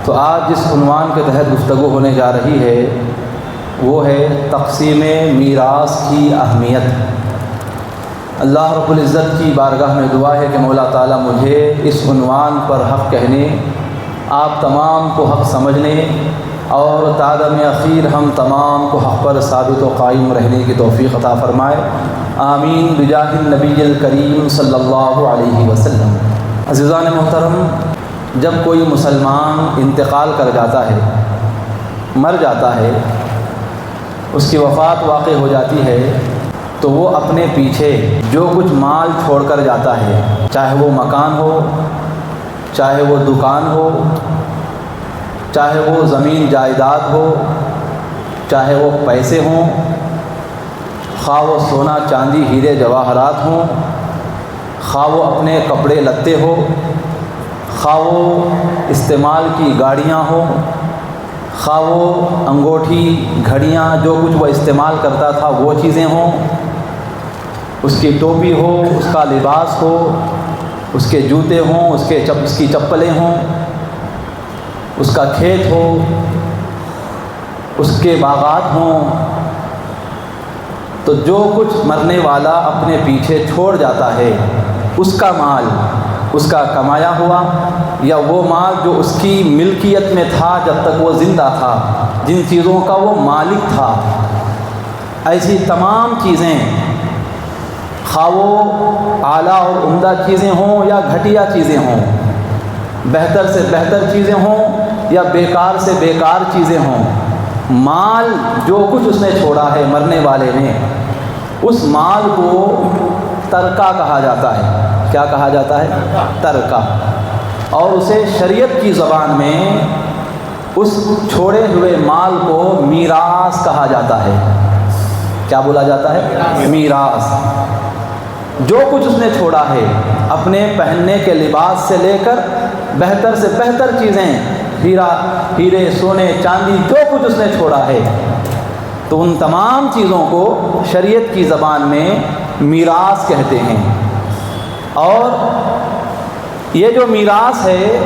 تو آج جس عنوان کے تحت گفتگو ہونے جا رہی ہے وہ ہے تقسیم میراث کی اہمیت۔ اللہ رب العزت کی بارگاہ میں دعا ہے کہ مولا تعالیٰ مجھے اس عنوان پر حق کہنے، آپ تمام کو حق سمجھنے اور تعدم اخیر ہم تمام کو حق پر ثابت و قائم رہنے کی توفیق عطا فرمائے، آمین بجاہ النبی الکریم صلی اللہ علیہ وسلم۔ عزیزان محترم، جب کوئی مسلمان انتقال کر جاتا ہے، مر جاتا ہے، اس کی وفات واقع ہو جاتی ہے، تو وہ اپنے پیچھے جو کچھ مال چھوڑ کر جاتا ہے، چاہے وہ مکان ہو، چاہے وہ دکان ہو، چاہے وہ زمین جائیداد ہو، چاہے وہ پیسے ہوں، خواہ وہ سونا چاندی ہیرے جواہرات ہوں، خواہ وہ اپنے کپڑے لتے ہو، خواہ وہ استعمال کی گاڑیاں ہوں، خواہ وہ انگوٹھی گھڑیاں جو کچھ وہ استعمال کرتا تھا وہ چیزیں ہوں، اس کی ٹوپی ہو، اس کا لباس ہو، اس کے جوتے ہوں، اس کی چپلیں ہوں، اس کا کھیت ہو، اس کے باغات ہوں، تو جو کچھ مرنے والا اپنے پیچھے چھوڑ جاتا ہے، اس کا مال، اس کا کمایا ہوا یا وہ مال جو اس کی ملکیت میں تھا جب تک وہ زندہ تھا، جن چیزوں کا وہ مالک تھا، ایسی تمام چیزیں، خواہ وہ اعلیٰ اور عمدہ چیزیں ہوں یا گھٹیا چیزیں ہوں، بہتر سے بہتر چیزیں ہوں یا بیکار سے بیکار چیزیں ہوں، مال جو کچھ اس نے چھوڑا ہے مرنے والے نے، اس مال کو ترکہ کہا جاتا ہے۔ کیا کہا جاتا ہے؟ ترکہ۔ اور اسے شریعت کی زبان میں اس چھوڑے ہوئے مال کو میراث کہا جاتا ہے۔ کیا بولا جاتا ہے؟ میراث۔ جو کچھ اس نے چھوڑا ہے، اپنے پہننے کے لباس سے لے کر بہتر سے بہتر چیزیں، ہیرے سونے چاندی جو کچھ اس نے چھوڑا ہے، تو ان تمام چیزوں کو شریعت کی زبان میں میراث کہتے ہیں۔ اور یہ جو میراث ہے،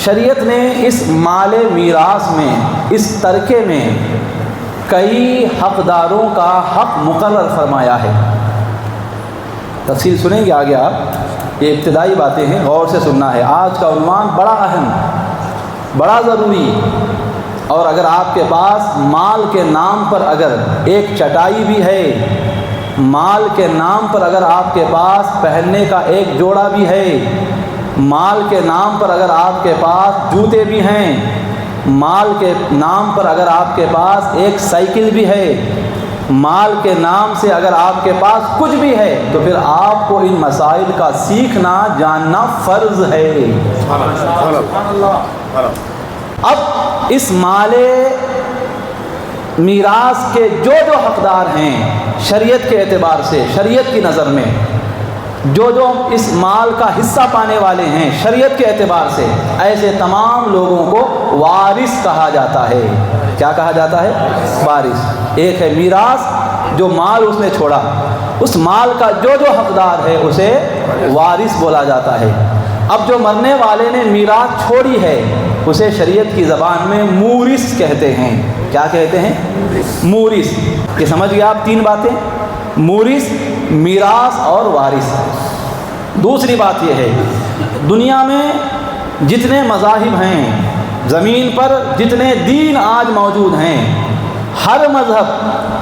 شریعت نے اس مال میراث میں، اس ترکے میں کئی حقداروں کا حق مقرر فرمایا ہے۔ تفصیل سنیں گے آگے آپ، یہ ابتدائی باتیں ہیں، غور سے سننا ہے۔ آج کا عنوان بڑا اہم، بڑا ضروری، اور اگر آپ کے پاس مال کے نام پر اگر ایک چٹائی بھی ہے، مال کے نام پر اگر آپ کے پاس پہننے کا ایک جوڑا بھی ہے، مال کے نام پر اگر آپ کے پاس جوتے بھی ہیں، مال کے نام پر اگر آپ کے پاس ایک سائیکل بھی ہے، مال کے نام سے اگر آپ کے پاس کچھ بھی ہے، تو پھر آپ کو ان مسائل کا سیکھنا جاننا فرض ہے۔ اب اس مال میراث کے جو حقدار ہیں، شریعت کے اعتبار سے، شریعت کی نظر میں جو اس مال کا حصہ پانے والے ہیں، شریعت کے اعتبار سے، ایسے تمام لوگوں کو وارث کہا جاتا ہے۔ کیا کہا جاتا ہے؟ وارث۔ ایک ہے میراث، جو مال اس نے چھوڑا، اس مال کا جو حقدار ہے اسے وارث بولا جاتا ہے۔ اب جو مرنے والے نے میراث چھوڑی ہے، اسے شریعت کی زبان میں مورث کہتے ہیں۔ کیا کہتے ہیں؟ مورث۔ یہ سمجھ گئے آپ تین باتیں؟ مورث، میراث اور وارث۔ دوسری بات یہ ہے، دنیا میں جتنے مذاہب ہیں، زمین پر جتنے دین آج موجود ہیں، ہر مذہب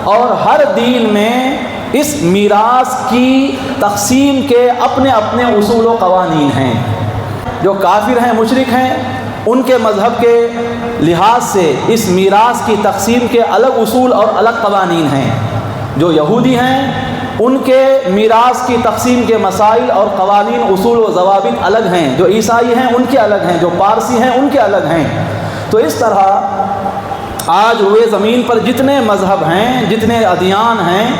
اور ہر دین میں اس میراث کی تقسیم کے اپنے اپنے اصول و قوانین ہیں۔ جو کافر ہیں، مشرک ہیں، ان کے مذہب کے لحاظ سے اس میراث کی تقسیم کے الگ اصول اور الگ قوانین ہیں۔ جو یہودی ہیں، ان کے میراث کی تقسیم کے مسائل اور قوانین، اصول و ضوابط الگ ہیں۔ جو عیسائی ہیں ان کے الگ ہیں، جو پارسی ہیں ان کے الگ ہیں۔ تو اس طرح آج ہوئے زمین پر جتنے مذہب ہیں، جتنے ادیان ہیں،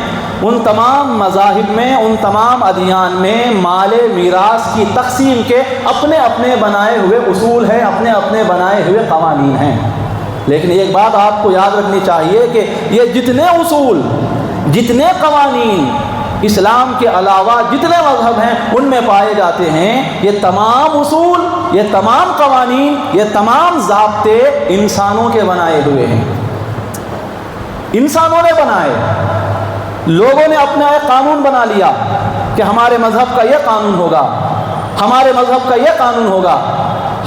ان تمام مذاہب میں، ان تمام ادیان میں مال میراث کی تقسیم کے اپنے اپنے بنائے ہوئے اصول ہیں، اپنے اپنے بنائے ہوئے قوانین ہیں۔ لیکن ایک بات آپ کو یاد رکھنی چاہیے کہ یہ جتنے اصول، جتنے قوانین اسلام کے علاوہ جتنے مذہب ہیں ان میں پائے جاتے ہیں، یہ تمام اصول یہ تمام قوانین، یہ تمام ضابطے انسانوں کے بنائے ہوئے ہیں، انسانوں نے بنائے۔ لوگوں نے اپنا ایک قانون بنا لیا کہ ہمارے مذہب کا یہ قانون ہوگا، ہمارے مذہب کا یہ قانون ہوگا،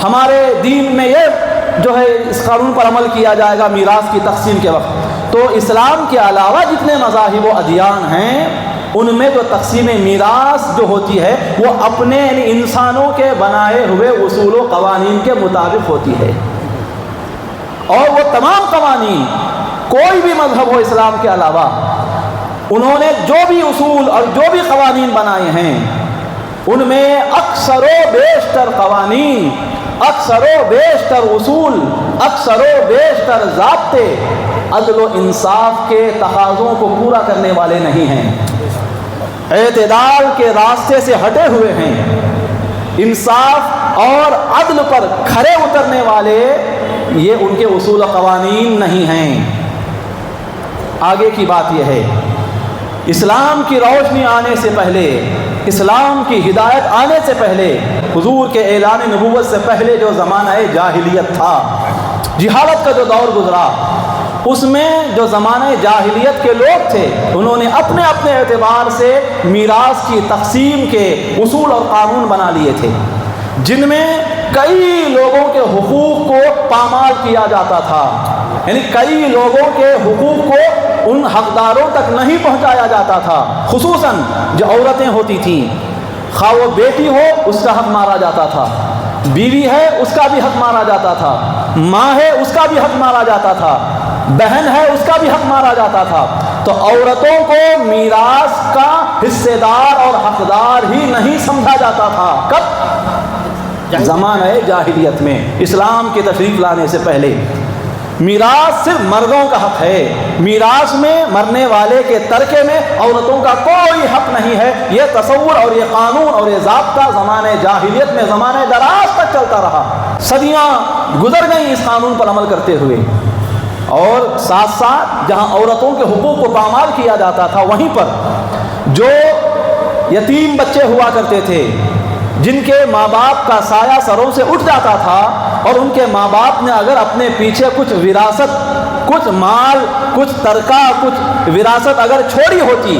ہمارے دین میں یہ جو ہے اس قانون پر عمل کیا جائے گا میراث کی تقسیم کے وقت۔ تو اسلام کے علاوہ جتنے مذاہب و ادیان ہیں ان میں جو تقسیم میراث جو ہوتی ہے وہ اپنے یعنی انسانوں کے بنائے ہوئے اصول و قوانین کے مطابق ہوتی ہے، اور وہ تمام قوانین کوئی بھی مذہب ہو اسلام کے علاوہ انہوں نے جو بھی اصول اور جو بھی قوانین بنائے ہیں ان میں اکثر و بیشتر قوانین، اکثر و بیشتر اصول، اکثر و بیشتر ضابطے عدل و انصاف کے تقاضوں کو پورا کرنے والے نہیں ہیں، اعتدال کے راستے سے ہٹے ہوئے ہیں، انصاف اور عدل پر کھرے اترنے والے یہ ان کے اصول و قوانین نہیں ہیں۔ آگے کی بات یہ ہے، اسلام کی روشنی آنے سے پہلے، اسلام کی ہدایت آنے سے پہلے، حضور کے اعلان نبوت سے پہلے جو زمانہ جاہلیت تھا، جہالت کا جو دور گزرا، اس میں جو زمانہ جاہلیت کے لوگ تھے انہوں نے اپنے اپنے اعتبار سے میراث کی تقسیم کے اصول اور قانون بنا لیے تھے، جن میں کئی لوگوں کے حقوق کو پامال کیا جاتا تھا، یعنی کئی لوگوں کے حقوق کو ان حقداروں تک نہیں پہنچایا جاتا تھا، خصوصاً جو عورتیں ہوتی تھیں، خواہ وہ بیٹی ہو اس کا حق مارا جاتا تھا، بیوی ہے اس کا بھی حق مارا جاتا تھا، ماں ہے اس کا بھی حق مارا جاتا تھا، بہن ہے اس کا بھی حق مارا جاتا تھا۔ تو عورتوں کو میراث کا حصے دار اور حقدار ہی نہیں سمجھا جاتا تھا۔ کب؟ زمانہ جاہلیت میں، اسلام کی تشریف لانے سے پہلے میراث صرف مردوں کا حق ہے، میراث میں مرنے والے کے ترکے میں عورتوں کا کوئی حق نہیں ہے۔ یہ تصور اور یہ قانون اور یہ ضابطہ زمانہ جاہلیت میں زمانہ دراز تک چلتا رہا، صدیاں گزر گئیں اس قانون پر عمل کرتے ہوئے، اور ساتھ ساتھ جہاں عورتوں کے حقوق کو پامال کیا جاتا تھا وہیں پر جو یتیم بچے ہوا کرتے تھے، جن کے ماں باپ کا سایہ سروں سے اٹھ جاتا تھا، اور ان کے ماں باپ نے اگر اپنے پیچھے کچھ وراثت، کچھ مال، کچھ ترکہ، کچھ وراثت اگر چھوڑی ہوتی،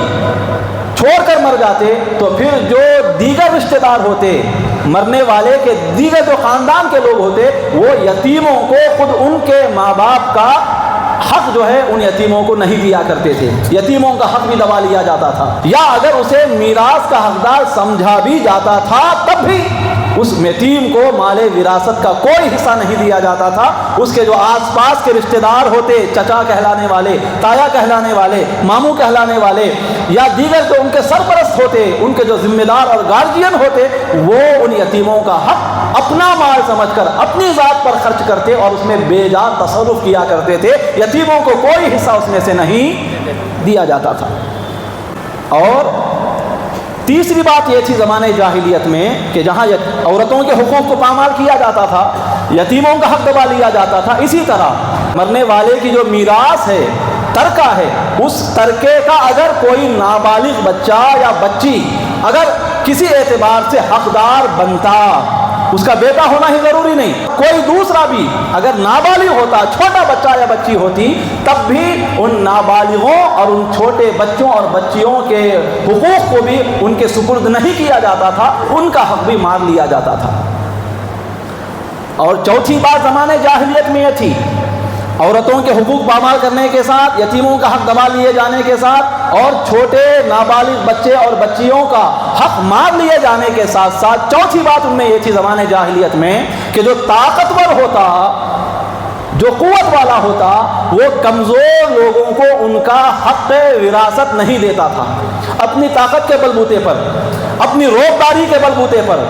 چھوڑ کر مر جاتے، تو پھر جو دیگر رشتہ دار ہوتے، مرنے والے کے دیگر جو خاندان کے لوگ ہوتے، وہ یتیموں کو خود ان کے ماں باپ کا حق جو ہے ان یتیموں کو نہیں دیا کرتے تھے، یتیموں کا حق بھی دبا لیا جاتا تھا، یا اگر اسے میراث کا حقدار سمجھا بھی جاتا تھا تب بھی اس یتیم کو مال وراثت کا کوئی حصہ نہیں دیا جاتا تھا۔ اس کے جو آس پاس کے رشتہ دار ہوتے، چچا کہلانے والے، تایا کہلانے والے، ماموں کہلانے والے، یا دیگر جو ان کے سرپرست ہوتے، ان کے جو ذمہ دار اور گارجین ہوتے، وہ ان یتیموں کا حق اپنا مال سمجھ کر اپنی ذات پر خرچ کرتے اور اس میں بے جان تصرف کیا کرتے تھے، یتیموں کو کوئی حصہ اس میں سے نہیں دیا جاتا تھا۔ اور تیسری بات یہ تھی زمانے جاہلیت میں کہ جہاں عورتوں کے حقوق کو پامال کیا جاتا تھا، یتیموں کا حق دبا لیا جاتا تھا، اسی طرح مرنے والے کی جو میراث ہے، ترکہ ہے، اس ترکے کا اگر کوئی نابالغ بچہ یا بچی اگر کسی اعتبار سے حقدار بنتا، اس کا بیٹا ہونا ہی ضروری نہیں، کوئی دوسرا بھی اگر نابالغ ہوتا، چھوٹا بچہ یا بچی ہوتی، تب بھی ان نابالغوں اور ان چھوٹے بچوں اور بچیوں کے حقوق کو بھی ان کے سپرد نہیں کیا جاتا تھا، ان کا حق بھی مار لیا جاتا تھا۔ اور چوتھی بات زمانے جاہلیت میں یہ تھی، عورتوں کے حقوق پامال کرنے کے ساتھ، یتیموں کا حق دبا لیے جانے کے ساتھ، اور چھوٹے نابالغ بچے اور بچیوں کا حق مار لیے جانے کے ساتھ ساتھ چوتھی بات ان میں یہ تھی زمانے جاہلیت میں کہ جو طاقتور ہوتا، جو قوت والا ہوتا، وہ کمزور لوگوں کو ان کا حق وراثت نہیں دیتا تھا۔ اپنی طاقت کے بلبوتے پر، اپنی روبداری کے بلبوتے پر،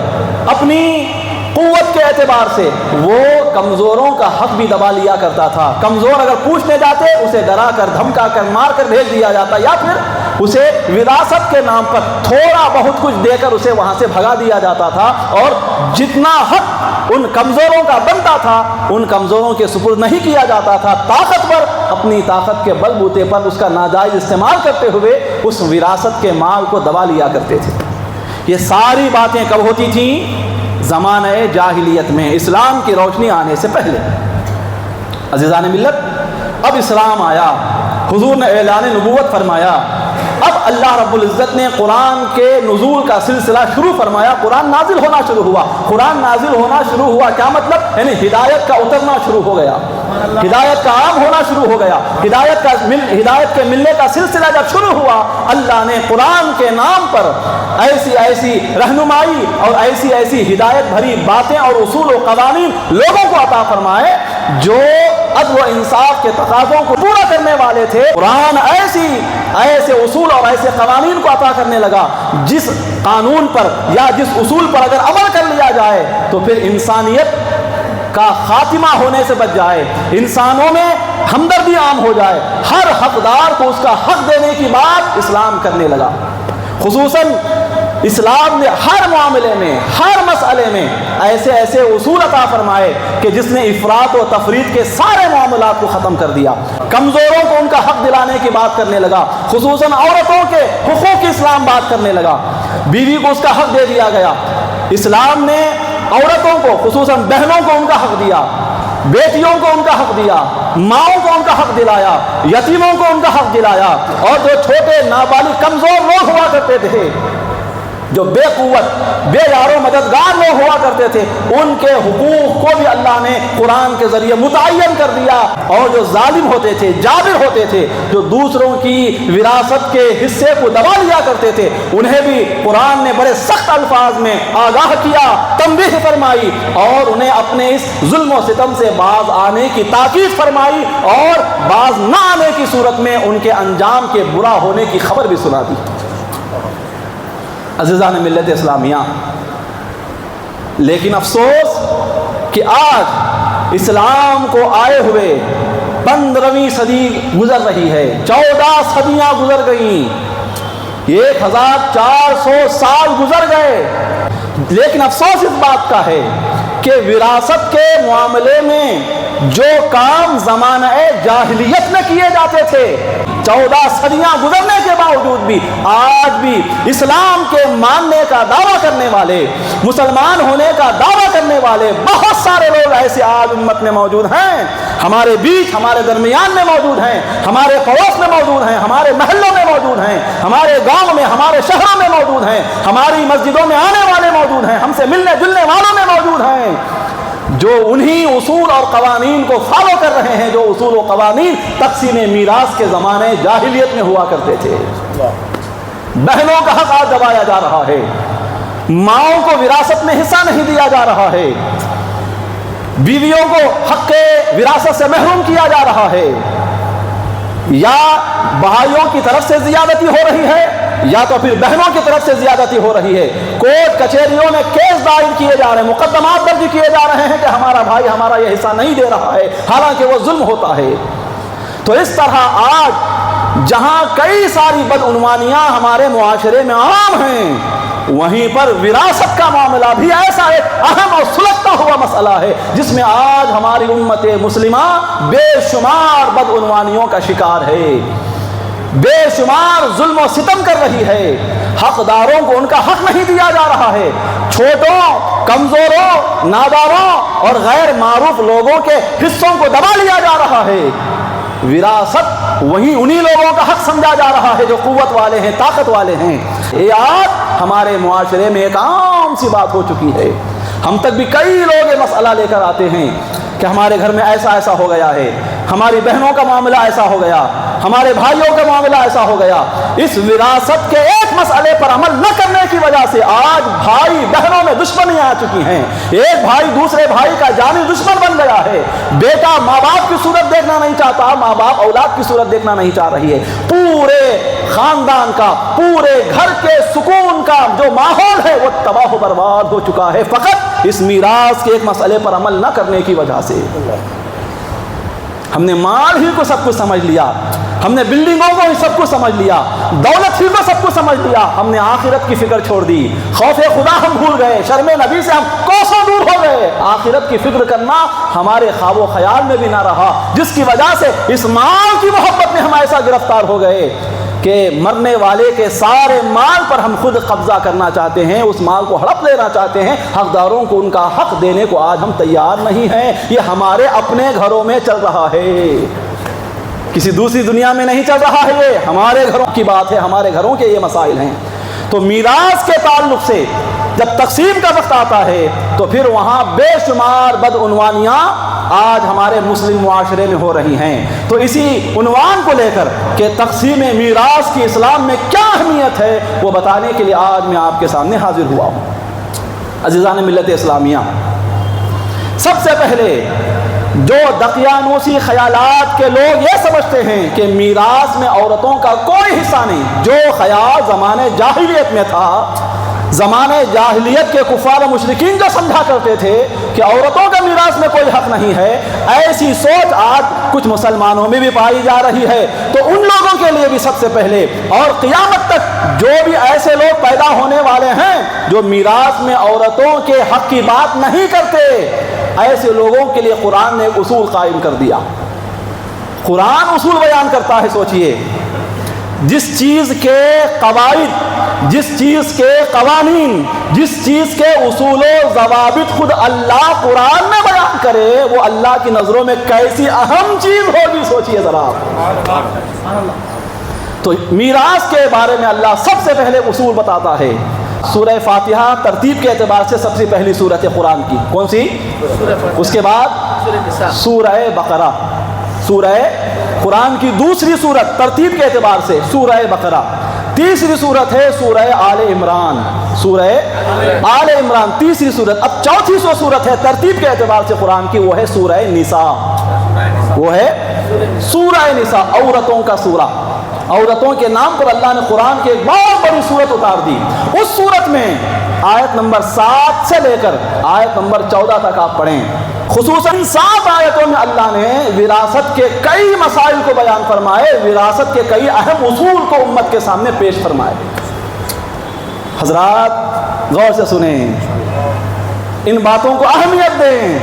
اپنی قوت کے اعتبار سے وہ کمزوروں کا حق بھی دبا لیا کرتا تھا۔ کمزور اگر پوچھنے جاتے اسے ڈرا کر، دھمکا کر، مار کر بھیج دیا جاتا، یا پھر اسے وراثت کے نام پر تھوڑا بہت کچھ دے کر اسے وہاں سے بھگا دیا جاتا تھا، اور جتنا حق ان کمزوروں کا بنتا تھا ان کمزوروں کے سپرد نہیں کیا جاتا تھا۔ طاقتور اپنی طاقت کے بل بوتے پر اس کا ناجائز استعمال کرتے ہوئے اس وراثت کے مال کو دبا لیا کرتے تھے۔ یہ ساری باتیں کب ہوتی تھیں؟ زمانہ جاہلیت میں، اسلام کی روشنی آنے سے پہلے۔ عزیزان ملت، اب اسلام آیا، حضور نے اعلان نبوت فرمایا، اب اللہ رب العزت نے قرآن کے نزول کا سلسلہ شروع فرمایا، قرآن نازل ہونا شروع ہوا۔ قرآن نازل ہونا شروع ہوا کیا مطلب؟ یعنی ہدایت کا اترنا شروع ہو گیا، ہدایت کا عام ہونا شروع ہو گیا۔ ہدایت کے ملنے کا سلسلہ جب شروع ہوا، اللہ نے قرآن کے نام پر ایسی ایسی رہنمائی اور ایسی ایسی ہدایت بھری باتیں اور اصول و قوانین لوگوں کو عطا فرمائے جو عدل و انصاف کے تقاضوں کو پورا کرنے والے تھے۔ قرآن ایسے اصول اور ایسے قوانین کو عطا کرنے لگا جس قانون پر یا جس اصول پر اگر عمل کر لیا جائے تو پھر انسانیت کا خاتمہ ہونے سے بچ جائے، انسانوں میں ہمدردی عام ہو جائے، ہر حقدار کو اس کا حق دینے کی بات اسلام کرنے لگا۔ خصوصاً اسلام نے ہر معاملے میں، ہر مسئلے میں ایسے ایسے اصول عطا فرمائے کہ جس نے افراط و تفریط کے سارے معاملات کو ختم کر دیا۔ کمزوروں کو ان کا حق دلانے کی بات کرنے لگا، خصوصاً عورتوں کے حقوق کی اسلام بات کرنے لگا، بیوی کو اس کا حق دے دیا گیا۔ اسلام نے عورتوں کو، خصوصاً بہنوں کو ان کا حق دیا، بیٹیوں کو ان کا حق دیا، ماؤں کو ان کا حق دلایا، یتیموں کو ان کا حق دلایا، اور جو چھوٹے نابالغ کمزور لوگ ہوا کرتے تھے، جو بے قوت بے یار و مددگار لوگ ہوا کرتے تھے، ان کے حقوق کو بھی اللہ نے قرآن کے ذریعے متعین کر دیا۔ اور جو ظالم ہوتے تھے، جابر ہوتے تھے، جو دوسروں کی وراثت کے حصے کو دبا لیا کرتے تھے، انہیں بھی قرآن نے بڑے سخت الفاظ میں آگاہ کیا، تنبیہ فرمائی، اور انہیں اپنے اس ظلم و ستم سے باز آنے کی تاکید فرمائی، اور باز نہ آنے کی صورت میں ان کے انجام کے برا ہونے کی خبر بھی سنا دی۔ عزیزان ملت اسلامیہ، لیکن افسوس کہ آج اسلام کو آئے ہوئے 15ویں صدی گزر رہی ہے، 14 صدیاں گزر گئیں، 1400 سال گزر گئے، لیکن افسوس اس بات کا ہے کہ وراثت کے معاملے میں جو کام زمانہ جاہلیت میں کیے جاتے تھے، 14 صدیاں گزرنے کے باوجود بھی آج بھی اسلام کے ماننے کا دعویٰ کرنے والے، مسلمان ہونے کا دعویٰ کرنے والے بہت سارے لوگ ایسے آج امت میں موجود ہیں، ہمارے بیچ، ہمارے درمیان میں موجود ہیں، ہمارے پڑوس میں موجود ہیں، ہمارے محلوں میں موجود ہیں، ہمارے گاؤں میں، ہمارے شہروں میں موجود ہیں، ہماری مسجدوں میں آنے والے موجود ہیں، ہم سے ملنے جلنے والوں میں موجود ہیں، جو انہی اصول اور قوانین کو فالو کر رہے ہیں جو اصول و قوانین تقسیم میراث کے زمانے جاہلیت میں ہوا کرتے تھے۔ بہنوں کا حق آج دبایا جا رہا ہے، ماؤں کو وراثت میں حصہ نہیں دیا جا رہا ہے، بیویوں کو حق وراثت سے محروم کیا جا رہا ہے، یا بھائیوں کی طرف سے زیادتی ہو رہی ہے یا تو پھر بہنوں کی طرف سے زیادتی ہو رہی ہے۔ کورٹ کچہریوں میں کیس دائر کیے جا رہے ہیں، مقدمات درج کیے جا رہے ہیں کہ ہمارا بھائی ہمارا یہ حصہ نہیں دے رہا ہے، حالانکہ وہ ظلم ہوتا ہے۔ تو اس طرح آج جہاں کئی ساری بدعنوانیاں ہمارے معاشرے میں عام ہیں، وہیں پر وراثت کا معاملہ بھی ایسا ایک اہم اور سلگتا ہوا مسئلہ ہے جس میں آج ہماری امت مسلمہ بے شمار بدعنوانیوں کا شکار ہے، بے شمار ظلم و ستم کر رہی ہے، حقداروں کو ان کا حق نہیں دیا جا رہا ہے، چھوٹوں، کمزوروں، ناداروں اور غیر معروف لوگوں کے حصوں کو دبا لیا جا رہا ہے۔ وراثت وہی انہی لوگوں کا حق سمجھا جا رہا ہے جو قوت والے ہیں، طاقت والے ہیں۔ یہ آج ہمارے معاشرے میں ایک عام سی بات ہو چکی ہے، ہم تک بھی کئی لوگ یہ مسئلہ لے کر آتے ہیں کہ ہمارے گھر میں ایسا ایسا ہو گیا ہے، ہماری بہنوں کا معاملہ ایسا ہو گیا، ہمارے بھائیوں کا معاملہ ایسا ہو گیا۔ اس وراثت کے ایک مسئلے پر عمل نہ کرنے کی وجہ سے آج بھائی بہنوں میں دشمنیاں آ چکی ہیں، ایک بھائی دوسرے بھائی کا جانی دشمن بن گیا ہے، بیٹا ماں باپ کی صورت دیکھنا نہیں چاہتا، ماں باپ اولاد کی صورت دیکھنا نہیں چاہ رہی ہے، پورے خاندان کا، پورے گھر کے سکون کا جو ماحول ہے وہ تباہ و برباد ہو چکا ہے، فقط اس میراث کے ایک مسئلے پر عمل نہ کرنے کی وجہ سے۔ ہم نے مال ہی کو سب کچھ سمجھ لیا، ہم نے بلڈنگوں کو ہی سب کچھ سمجھ لیا، دولت ہی کو سب کچھ سمجھ لیا، ہم نے آخرت کی فکر چھوڑ دی، خوف خدا ہم بھول گئے، شرم نبی سے ہم کوسوں دور ہو گئے، آخرت کی فکر کرنا ہمارے خواب و خیال میں بھی نہ رہا، جس کی وجہ سے اس مال کی محبت میں ہم ایسا گرفتار ہو گئے کہ مرنے والے کے سارے مال پر ہم خود قبضہ کرنا چاہتے ہیں، اس مال کو ہڑپ لینا چاہتے ہیں، حقداروں کو ان کا حق دینے کو آج ہم تیار نہیں ہیں۔ یہ ہمارے اپنے گھروں میں چل رہا ہے، کسی دوسری دنیا میں نہیں چل رہا ہے، یہ ہمارے گھروں کی بات ہے، ہمارے گھروں کے یہ مسائل ہیں۔ تو میراث کے تعلق سے جب تقسیم کا وقت آتا ہے تو پھر وہاں بے شمار بدعنوانیاں آج ہمارے مسلم معاشرے میں ہو رہی ہیں۔ تو اسی عنوان کو لے کر کہ تقسیم میراث کی اسلام میں کیا اہمیت ہے، وہ بتانے کے لیے آج میں آپ کے سامنے حاضر ہوا ہوں۔ عزیزان ملت اسلامیہ، سب سے پہلے جو دقیانوسی خیالات کے لوگ یہ سمجھتے ہیں کہ میراث میں عورتوں کا کوئی حصہ نہیں، جو خیال زمانے جاہلیت میں تھا، زمانے جاہلیت کے کفار و مشرکین جو سمجھا کرتے تھے کہ عورتوں کا میراث میں کوئی حق نہیں ہے، ایسی سوچ آج کچھ مسلمانوں میں بھی پائی جا رہی ہے۔ تو ان لوگوں کے لیے بھی سب سے پہلے اور قیامت تک جو بھی ایسے لوگ پیدا ہونے والے ہیں جو میراث میں عورتوں کے حق کی بات نہیں کرتے، ایسے لوگوں کے لیے قرآن نے ایک اصول قائم کر دیا۔ قرآن اصول بیان کرتا ہے، سوچئے، جس چیز کے قواعد، جس چیز کے قوانین، جس چیز کے اصول و ضوابط خود اللہ قرآن میں بیان کرے، وہ اللہ کی نظروں میں کیسی اہم چیز ہوگی، سوچئے ذرا۔ تو میراث کے بارے میں اللہ سب سے پہلے اصول بتاتا ہے۔ سورہ فاتحہ ترتیب کے اعتبار سے سب سے پہلی سورت ہے قرآن کی، کون سی؟ اس کے بعد سورہ بقرہ، سورہ قرآن کی دوسری سورت ترتیب کے اعتبار سے سورہ بقرہ، تیسری سورت ہے سورہ آل عمران، سورہ آل عمران تیسری سورت۔ اب چوتھی سورت ہے ترتیب کے اعتبار سے قرآن کی، وہ ہے سورہ نساء، وہ ہے سورہ نساء، عورتوں کا سورہ۔ عورتوں کے نام پر اللہ نے قرآن کی ایک بہت بڑی سورت اتار دی۔ اس سورت میں آیت نمبر 7 سے لے کر آیت نمبر 14 تک آپ پڑھیں، خصوصاً 7 آیتوں میں اللہ نے وراثت کے کئی مسائل کو بیان فرمائے، وراثت کے کئی اہم اصول کو امت کے سامنے پیش فرمائے۔ حضرات غور سے سنیں، ان باتوں کو اہمیت دیں،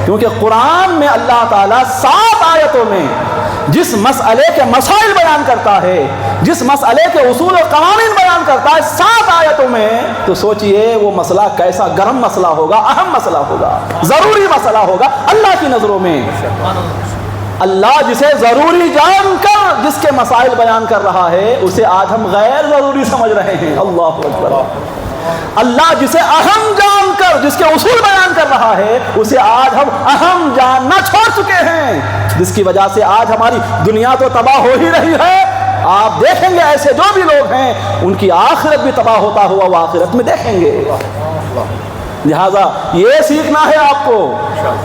کیونکہ قرآن میں اللہ تعالیٰ 7 آیتوں میں جس مسئلے کے مسائل بیان کرتا ہے، جس مسئلے کے اصول و قوانین بیان کرتا ہے 7 آیتوں میں، تو سوچئے وہ مسئلہ کیسا گرم مسئلہ ہوگا، اہم مسئلہ ہوگا، ضروری مسئلہ ہوگا اللہ کی نظروں میں۔ اللہ جسے ضروری جان کر جس کے مسائل بیان کر رہا ہے، اسے آج ہم غیر ضروری سمجھ رہے ہیں۔ اللہ اکبر۔ اللہ جسے اہم جان کر جس کے اصول بیان کر رہا ہے، اسے آج ہم اہم جاننا چھوڑ چکے ہیں، جس کی وجہ سے آج ہماری دنیا تو تباہ ہو ہی رہی ہے۔ آپ دیکھیں گے ایسے جو بھی لوگ ہیں ان کی آخرت بھی تباہ ہوتا ہوا وہ آخرت میں دیکھیں گے۔ لہذا یہ سیکھنا ہے آپ کو،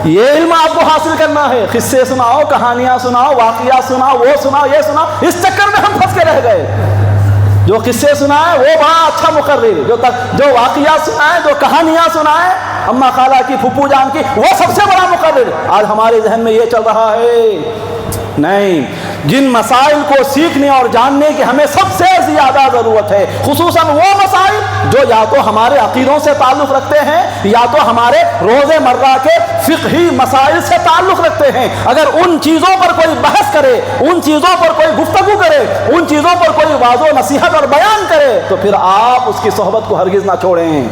یہ علم آپ کو حاصل کرنا ہے۔ قصے سناؤ، کہانیاں سناؤ، واقعات سناؤ، وہ سناؤ، یہ سناؤ، اس چکر میں ہم پھنس کے رہ گئے۔ جو قصے سنائے وہ بڑا اچھا مقرر، جو واقعات سنائے، جو کہانیاں سنائے اماں خالہ کی، پھپھو جان کی، وہ سب سے بڑا مقرر۔ آج ہمارے ذہن میں یہ چل رہا ہے نہیں، جن مسائل کو سیکھنے اور جاننے کی ہمیں سب سے زیادہ ضرورت ہے، خصوصاً وہ مسائل جو یا تو ہمارے عقیدوں سے تعلق رکھتے ہیں یا تو ہمارے روز مرہ کے فقہی مسائل سے تعلق رکھتے ہیں۔ اگر ان چیزوں پر کوئی بحث کرے، ان چیزوں پر کوئی گفتگو کرے، ان چیزوں پر کوئی واضح و نصیحت اور بیان کرے، تو پھر آپ اس کی صحبت کو ہرگز نہ چھوڑیں،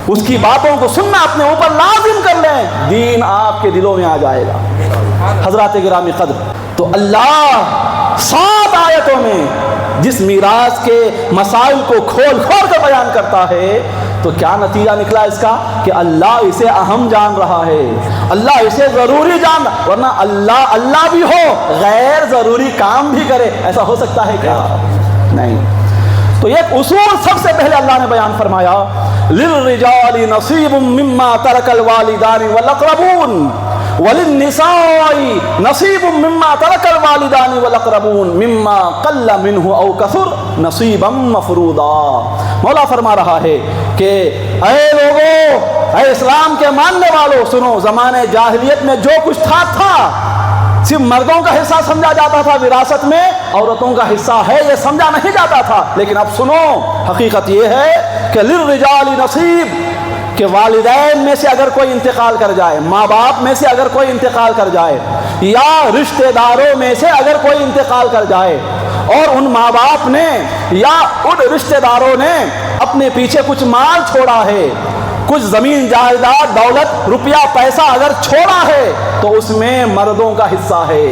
اس کی باتوں کو سننا اپنے اوپر لازم کر لیں، دین آپ کے دلوں میں آ جائے گا۔ حضرات گرامی قدر، تو اللہ 7 آیتوں میں جس میراث کے مسائل کو کھول کھول کر بیان کرتا ہے، تو کیا نتیجہ نکلا اس کا کہ اللہ اسے اہم جان رہا ہے، اللہ اسے ضروری جان رہا، ورنہ اللہ بھی ہو غیر ضروری کام بھی کرے، ایسا ہو سکتا ہے کیا؟ نہیں۔ تو یہ اصول سب سے پہلے اللہ نے بیان فرمایا، للرجال نصیب مما ترک الوالدان والاقربون وللنساء نصیب مما ترک الوالدان والاقربون مما قل منہ او کثر نصیبا مفروضا۔ مولا فرما رہا ہے کہ اے لوگوں، اے اسلام کے ماننے والوں، سنو، زمانے جاہلیت میں جو کچھ تھا صرف مردوں کا حصہ سمجھا جاتا تھا وراثت میں، عورتوں کا حصہ ہے یہ سمجھا نہیں جاتا تھا، لیکن اب سنو، حقیقت یہ ہے کہ للرجال نصیب، کہ والدین میں سے اگر کوئی انتقال کر جائے، ماں باپ میں سے اگر کوئی انتقال کر جائے، یا رشتہ داروں میں سے اگر کوئی انتقال کر جائے، اور ان ماں باپ نے یا ان رشتہ داروں نے اپنے پیچھے کچھ مال چھوڑا ہے، کچھ زمین جائیداد دولت روپیہ پیسہ اگر چھوڑا ہے تو اس میں مردوں کا حصہ ہے۔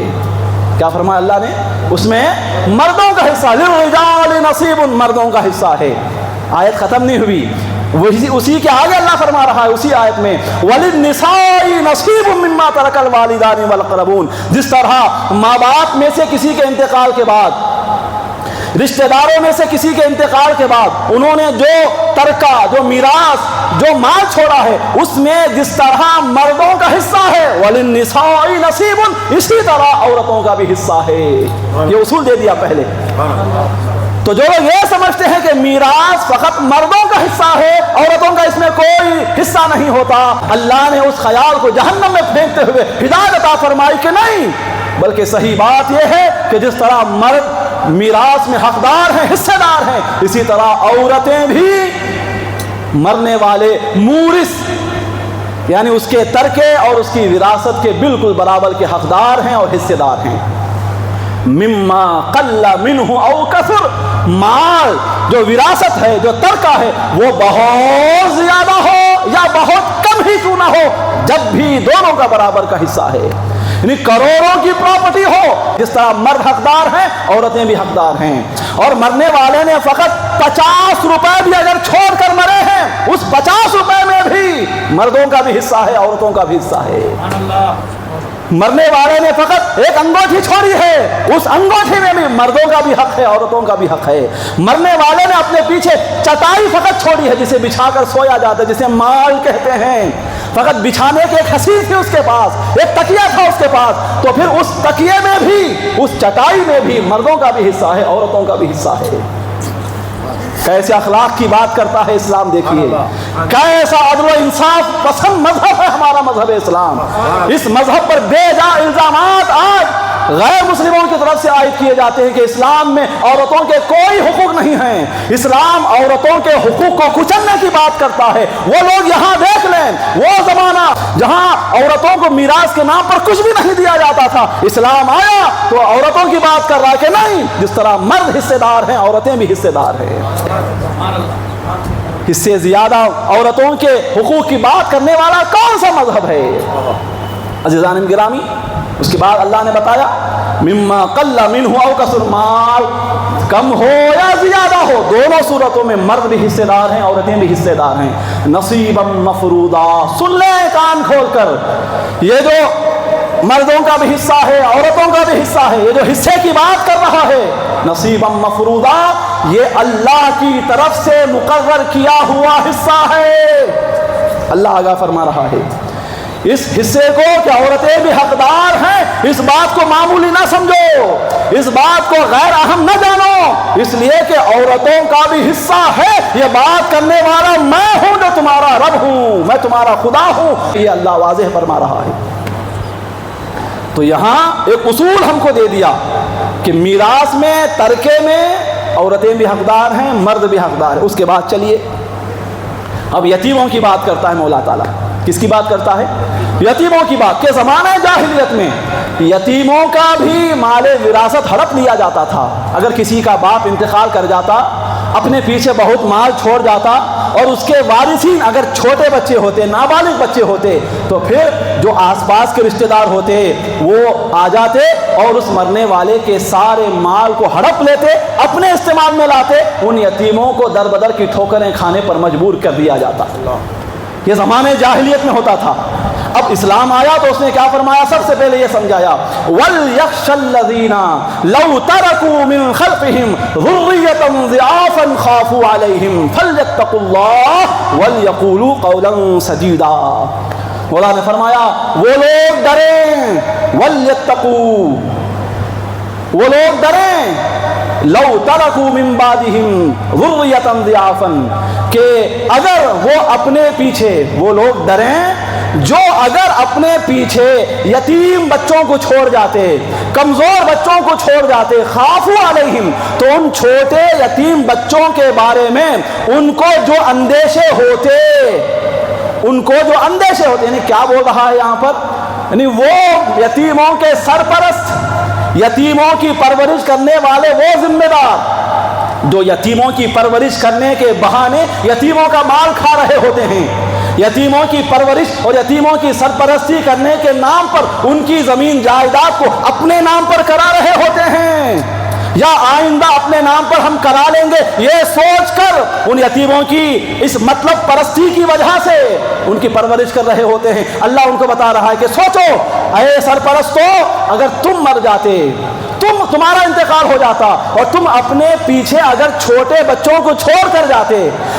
کیا فرمایا اللہ نے؟ اس میں مردوں کا حصہ، للرجال نصیب، مردوں کا حصہ ہے۔ آیت ختم نہیں ہوئی، اسی کے آگے اللہ فرما رہا ہے اسی آیت میں وَلِلنِّسَاءِ نَصِيبٌ مِّمَّا تَرَكَ الْوَالِدَانِ وَالْأَقْرَبُونَ، جس طرح ماں باپ میں سے کسی کے انتقال کے بعد، رشتہ داروں میں سے کسی کے انتقال کے بعد انہوں نے جو ترکہ، جو میراث، جو مال چھوڑا ہے، اس میں جس طرح مردوں کا حصہ ہے وَلِلنِّسَاءِ نَصِيبٌ، اسی طرح عورتوں کا بھی حصہ ہے۔ یہ اصول دے دیا پہلے۔ تو جو لوگ یہ سمجھتے ہیں کہ میراث فقط مردوں کا حصہ ہے، عورتوں کا اس میں کوئی حصہ نہیں ہوتا، اللہ نے اس خیال کو جہنم میں پھینکتے ہوئے ہدایت عطا فرمائی کہ نہیں، بلکہ صحیح بات یہ ہے کہ جس طرح مرد میراث میں حقدار ہیں، حصے دار ہیں، اسی طرح عورتیں بھی مرنے والے مورث یعنی اس کے ترکے اور اس کی وراثت کے بالکل برابر کے حقدار ہیں اور حصے دار ہیں۔ مما قل منہ او کثر، مال جو وراثت ہے، جو ترکہ ہے، وہ بہت زیادہ ہو یا بہت کم ہی کیوں نہ ہو، جب بھی دونوں کا برابر کا حصہ ہے، یعنی کروڑوں کی پراپرٹی ہو، جس طرح مرد حقدار ہیں عورتیں بھی حقدار ہیں، اور مرنے والے نے فقط 50 روپے بھی اگر چھوڑ کر مرے ہیں، اس 50 روپے میں بھی مردوں کا بھی حصہ ہے، عورتوں کا بھی حصہ ہے۔ مرنے والے نے فقط ایک انگوٹھی چھوڑی ہے، اس انگوٹھی میں بھی مردوں کا بھی حق ہے، عورتوں کا بھی حق ہے۔ مرنے والے نے اپنے پیچھے چٹائی فقط چھوڑی ہے، جسے بچھا کر سویا جاتا ہے، جسے مال کہتے ہیں، فقط بچھانے کی ایک حسیس تھی اس کے پاس، ایک تکیہ تھا اس کے پاس، تو پھر اس تکیے میں بھی، اس چٹائی میں بھی مردوں کا بھی حصہ ہے، عورتوں کا بھی حصہ ہے۔ کیسے اخلاق کی بات کرتا ہے اسلام، دیکھیے کیسا عدل و انصاف پسند مذہب ہے ہمارا مذہب اسلام۔ اس مذہب پر بے جا الزامات آج غیر مسلموں کی طرف سے عائد کیے جاتے ہیں کہ اسلام میں عورتوں کے کوئی حقوق نہیں ہیں، اسلام عورتوں کے حقوق کو کچلنے کی بات کرتا ہے۔ وہ لوگ یہاں دیکھ لیں، وہ زمانہ جہاں عورتوں کو میراث کے نام پر کچھ بھی نہیں دیا جاتا تھا، اسلام آیا تو عورتوں کی بات کر رہا ہے کہ نہیں، جس طرح مرد حصے دار ہیں عورتیں بھی حصے دار ہیں۔ اس سے زیادہ عورتوں کے حقوق کی بات کرنے والا کون سا مذہب ہے؟ عزیزان گرامی، اس کے بعد اللہ نے بتایا مما قل منہ او کثر، مال کم ہو یا زیادہ ہو، دونوں صورتوں میں مرد بھی حصے دار ہیں، عورتیں بھی حصے دار ہیں۔ نصیبا مفروضا، سن لیں کان کھول کر، یہ جو مردوں کا بھی حصہ ہے، عورتوں کا بھی حصہ ہے، یہ جو حصے کی بات کر رہا ہے نصیبا مفروضا، یہ اللہ کی طرف سے مقرر کیا ہوا حصہ ہے۔ اللہ آگاہ فرما رہا ہے اس حصے کو کہ عورتیں بھی حقدار ہیں، اس بات کو معمولی نہ سمجھو، اس بات کو غیر اہم نہ جانو، اس لیے کہ عورتوں کا بھی حصہ ہے، یہ بات کرنے والا میں ہوں جو تمہارا رب ہوں، میں تمہارا خدا ہوں، یہ اللہ واضح فرما رہا ہے۔ تو یہاں ایک اصول ہم کو دے دیا کہ میراث میں، ترکے میں عورتیں بھی حقدار ہیں، مرد بھی حقدار ہے۔ اس کے بعد چلیے اب یتیموں کی بات کرتا ہے مولا تعالیٰ۔ کس کی بات کرتا ہے؟ یتیموں کی بات کہ زمانہ جاہلیت میں یتیموں کا بھی مال وراثت ہڑپ لیا جاتا تھا۔ اگر کسی کا باپ انتقال کر جاتا، اپنے پیچھے بہت مال چھوڑ جاتا، اور اس کے وارثین اگر چھوٹے بچے ہوتے، نابالغ بچے ہوتے، تو پھر جو آس پاس کے رشتہ دار ہوتے وہ آ جاتے اور اس مرنے والے کے سارے مال کو ہڑپ لیتے، اپنے استعمال میں لاتے، ان یتیموں کو در بدر کی ٹھوکریں کھانے پر مجبور کر دیا جاتا۔ یہ زمانے جاہلیت میں ہوتا تھا۔ اب اسلام آیا تو اس نے کیا فرمایا؟ سب سے پہلے یہ سمجھایا وَلْيَخْشَ الَّذِينَ لَوْ تَرَكُوا مِنْ خَلْفِهِمْ ذُرِّيَّةً ضِعَافًا خَافُوا عَلَيْهِمْ فَلْيَتَّقُوا اللَّهَ وَلْيَقُولُوا قَوْلًا سَدِيدًا۔ مولا نے فرمایا وہ لوگ ڈریں، وَلْيَتَّقُوا، وہ لوگ ڈریں، لو ترکوا من بعدہم ذریۃ ضعافا، کہ اگر وہ اپنے پیچھے، وہ لوگ ڈریں جو اگر اپنے پیچھے یتیم بچوں کو چھوڑ جاتے، کمزور بچوں کو چھوڑ جاتے، خافوا علیہم، تو ان چھوٹے یتیم بچوں کے بارے میں ان کو جو اندیشے ہوتے، ان کو جو اندیشے ہوتے، یعنی کیا بول رہا ہے یہاں پر؟ یعنی وہ یتیموں کے سرپرست یتیموں کی پرورش کرنے والے وہ ذمہ دار جو یتیموں کی پرورش کرنے کے بہانے یتیموں کا مال کھا رہے ہوتے ہیں، یتیموں کی پرورش اور یتیموں کی سرپرستی کرنے کے نام پر ان کی زمین جائیداد کو اپنے نام پر کرا رہے ہوتے ہیں، یا آئندہ اپنے نام پر ہم کرا لیں گے، یہ سوچ کر ان یتیموں کی اس مطلب پرستی کی وجہ سے ان کی پرورش کر رہے ہوتے ہیں۔ اللہ ان کو بتا رہا ہے کہ سوچو اے سرپرستو، اگر تم مر جاتے، تمہارا انتقال ہو جاتا اور تم اپنے پیچھے اگر چھوٹے بچوں کو چھوڑ کر جاتے،